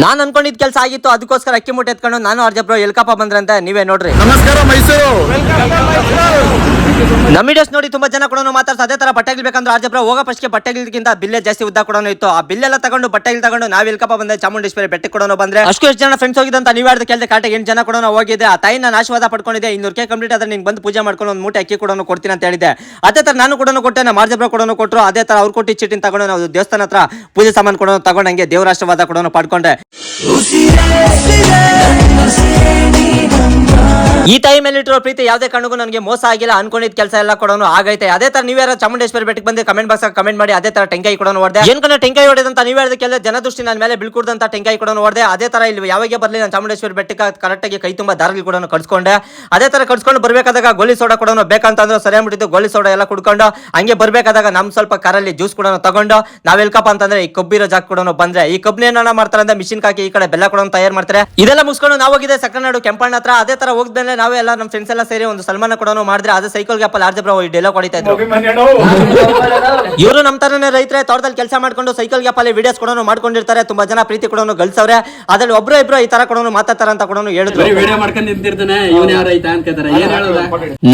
ನಾನ್ ಅನ್ಕೊಂಡಿದ್ ಕೆಲಸ ಆಗಿತ್ತು, ಅದಕ್ಕೋಸ್ಕರ ಅಕ್ಕಿ ಮೂಟೆ ಎತ್ಕೊಂಡು ನಾನು ಅರ್ಜಬ್ರೋ ಎಲ್ಕಪ್ಪ ಬಂದ್ರಂತೆ. ನೀವೇ ನೋಡ್ರಿ. ನಮಸ್ಕಾರ ಮೈಸೂರು. ನಮ್ಮ ವಿಡಿಯೋಸ್ ನೋಡಿ ತುಂಬಾ ಜನ ಕೂಡ ಮಾತಾಡ್ತಾರೆ. ಅದೇ ತರ ಬಟ್ಟೆಗಳು ಬೇಕಂದ್ರೆ ಅರ್ಜಬ್ರೋ ಹೋಗೋ ಫಸ್ಟ್ಗೆ ಬಟ್ಟೆಗಿಂತ ಬಿಲ್ಲೆ ಜಾಸ್ತಿ ಉದ್ದ ಕೂಡ ಇತ್ತು. ಆ ಬಿಲ್ಲೆಲ್ಲ ತಗೊಂಡು ಬಟ್ಟೆಗಳು ತಗೊಂಡು ನಾವು ಎಲ್ಕಪ್ಪ ಬಂದೆ ಚಾಮುಂಡೇಶ್ವರಿ ಬೆಟ್ಟಕ್ಕೆ ಕೂಡ ಬಂದ್ರೆ ಅಷ್ಟು ಎಷ್ಟು ಜನ ಫ್ರೆಂಡ್ಸ್ ಹೋಗಿದ್ದಂತ ನೀವು ಯಾರ್ದು ಕೇಳಿದೆ ಕಾಟೆಗೆ 8 ಜನ ಕೂಡ ಹೋಗಿದೆ. ಆ ತಾಯಿ ನಾನು ಆಶೀರ್ವಾದ ಪಡ್ಕೊಂಡಿದ್ದೆ. 200K ಕಂಪ್ಲೀಟ್ ಆದ್ರೆ ನೀನು ಬಂದು ಪೂಜೆ ಮಾಡ್ಕೊಂಡು ಒಂದು ಮೂಟೆ ಅಕ್ಕಿ ಕೂಡ ಕೊಡ್ತೀನಿ ಅಂತ ಹೇಳಿದ್ದೆ. ಅದೇ ತರ ನಾನು ಕೂಡ ಕೊಟ್ಟೆ, ನಮ್ಮ ಅರ್ಜಬ್ರೋ ಕೂಡ ಕೊಟ್ಟರು. ಅದೇ ತರ ಅವ್ರು ಕೊಟ್ಟು ಚೀಟಿನ ತಗೊಂಡು ನಾವು ದೇವಸ್ಥಾನ ಹತ್ರ ಪೂಜೆ ಸಾಮಾನು ಕೂಡ ತಗೊಂಡು ಹಂಗೆ ದೇವರ ಆಶೀರ್ವಾದ ಕೂಡ ಪಡ್ಕೊಂಡೆ. ಈ ತಾಯಿ ಮೇಲೆ ಇಟ್ಟಿರೋ ಪ್ರೀತಿ ಯಾವುದೇ ಕಾರಣಕ್ಕೂ ನನಗೆ ಮೋಸ ಆಗಿಲ್ಲ. ಅನ್ಕೊಂಡಿದ್ ಕೆಲಸ ಎಲ್ಲ ಕೂಡ ಆಗೈತೆ. ಅದೇ ತರ ನೀವ್ ಯಾರು ಚಾಮುಂಡೇಶ್ವರಿ ಬೆಟ್ಟಕ್ಕೆ ಬಂದು ಕಮೆಂಟ್ ಬಾಕ್ಸ್ ಕಮೆಂಟ್ ಮಾಡಿ. ಅದೇ ತರ ಟೆಂಕಾಯಿ ಕೂಡ ನೋಡಿದೆ. ಏನ್ ಟೆಂಕಾಯಿ ಹೊಡೆದಂತ ನೀವ್ ಹೇಳಿದ ಕೆಲ ಜನದೃಷ್ಟಿ ನನ್ನ ಮೇಲೆ ಬೀಳ್ಕೂಡ್ದಂತ ಟೆಂಕಾಯಿ ಕೂಡ ನೋಡಿದೆ. ಅದೇ ತರ ಇಲ್ಲಿ ಯಾವಾಗ ಬರ್ಲಿ ನಾನು ಚಾಮುಂಡೇಶ್ವರಿ ಬೆಟ್ಟಕ್ಕೆ ಕರೆಕ್ಟ್ ಆಗಿ ಕೈ ತುಂಬಾ ದಾರಗಳು ಕೂಡ ಕಟ್ಸ್ಕೊಂಡೆ. ಅದೇ ತರ ಕಟ್ಸ್ಕೊಂಡು ಬರ್ಬೇಕಾದಾಗ ಗೋಲಿ ಸೋಡಾ ಕೂಡ ಬೇಕಂತಂದ್ರೆ ಸರಿ ಆಗ್ಬಿಟ್ಟಿದ್ದು. ಗೋಲಿ ಸೋಡಾ ಎಲ್ಲ ಕುಡ್ಕೊಂಡು ಹಂಗೆ ಬರ್ಬೇಕಾದಾಗ ನಮ್ ಸ್ವಲ್ಪ ಕಾರಲ್ಲಿ ಜ್ಯೂಸ್ ಕೂಡ ತಗೊಂಡು ನಾವ್ ಎಲ್ಕಪ್ಪ ಅಂತಂದ್ರೆ ಈ ಕಬ್ಬಿರೋ ಜಾಗ ಕೂಡ ಬಂದ್ರೆ ಈ ಕಬ್ಬಿನ ಏನ ಮಾಡ್ತಾರೆ ಅಂದ್ರೆ ಮಿಷಿನ್ ಹಾಕಿ ಈ ಕಡೆ ಬೆಲ್ಲ ಕೂಡ ತಯಾರು ಮಾಡ್ತಾರೆ. ಇದೆಲ್ಲ ಮುಗಿಸ್ಕೊಂಡು ನಾವು ಹೋಗಿದೆ ಸಕ್ಕನಾಡು ಕೆಂಪಣ್ಣ ಹತ್ರ. ಅದೇ ತರ ಹೋಗ್ದ್ಮೇಲೆ ನಾವೇ ಎಲ್ಲ ನಮ್ಮ ಫ್ರೆಂಡ್ಸ್ ಎಲ್ಲ ಸೇರಿ ಒಂದು ಸಲ್ಮಾನ ಕೂಡ ಮಾಡಿದ್ರೆ. ಅದೇ ಸೈಕಲ್ ಗ್ಯಾಪ್ ಅಲ್ಲಿ ಅರ್ಜಬ್ರೋ ಈ ಡೈಲಾಗ್ ಹೊಡಿತಾ ಇದ್ರು. ಇವರು ನಮ್ಮ ತರನೇ ರೈತರೇ ತೋಟದಲ್ಲಿ ಕೆಲಸ ಮಾಡ್ಕೊಂಡು ಸೈಕಲ್ ಗ್ಯಾಪ್ ಅಲ್ಲಿ ವಿಡಿಯೋಸ್ ಕೂಡ ಮಾಡ್ಕೊಂಡಿರ್ತಾರೆ. ತುಂಬಾ ಜನ ಪ್ರೀತಿ ಕೂಡ ಗಳಿಸವ್ರೆ. ಅದ್ರಲ್ಲಿ ಒಬ್ರು ಇಬ್ರು ಈ ತರ ಕೂಡ ಮಾತಾಡ್ತಾರ ಅಂತ ಕೂಡ ಹೇಳಿದ್ರು.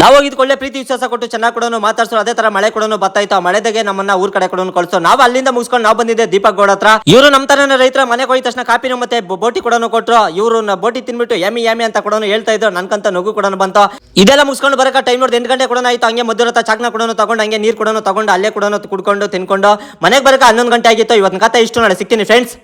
ನಾವು ಹೋಗಿದ್ ಒಳ್ಳೆ ಪ್ರೀತಿ ವಿಶ್ವಾಸ ಕೊಟ್ಟು ಚೆನ್ನಾಗಿ ಕೂಡ ಮಾತಾಡ್ಸೋ. ಅದೇ ತರ ಮಳೆ ಕೂಡ ಬರ್ತಾ ಇತ್ತು. ಆ ಮಳೆದಾಗೆ ನಮ್ಮನ್ನ ಊರ್ ಕಡೆ ಕೂಡ ಕಳ್ಸೋ. ನಾವು ಅಲ್ಲಿಂದ ಮುಗಿಸ್ಕೊಂಡು ನಾವು ಬಂದಿದ್ದೆ ದೀಪಕ್ ಗೌಡ ಹತ್ರ. ಇವರು ನಮ್ಮ ತರನೇ ರೈತರ ಮನೆಗೆ ಹೋಗಿದ ತಕ್ಷಣ ಕಾಪಿನ ಮತ್ತೆ ಬೋಟಿ ಕೂಡ ಕೊಟ್ರು. ಇವರು ಬೋಟಿ ತಿನ್ಬಿಟ್ಟು ಯಮಿ ಯಮಿ ಅಂತ ಕೂಡ ಹೇಳ್ತಾ ಇದ್ರು. ನನ್ಕಂತ ನಗು ಕೂಡ ಬಂತು. ಇದೆಲ್ಲ ಮುಗಿಸ್ಕೊಂಡು ಬರಕ ಟೈಮ್ ನೋಡಿ 8 ಗಂಟೆ ಕೂಡ ಆಯ್ತು. ಹಂಗೆ ಮಧ್ಯರತ್ತ ಚಾಕ್ನ ಕೂಡ ತಗೊಂಡು ಹಂಗೆ ನೀರು ಕೂಡ ತಗೊಂಡು ಅಲ್ಲೇ ಕೂಡ ಕುಡ್ಕೊಂಡು ತಿನ್ಕೊಂಡು ಮನೆಗೆ ಬರಕ 11 ಗಂಟೆ ಆಗಿತ್ತು. ಇವತ್ತಿನ ಕಥೆ ಇಷ್ಟು. ನಾಳೆ ಸಿಗ್ತೀನಿ ಫ್ರೆಂಡ್ಸ್.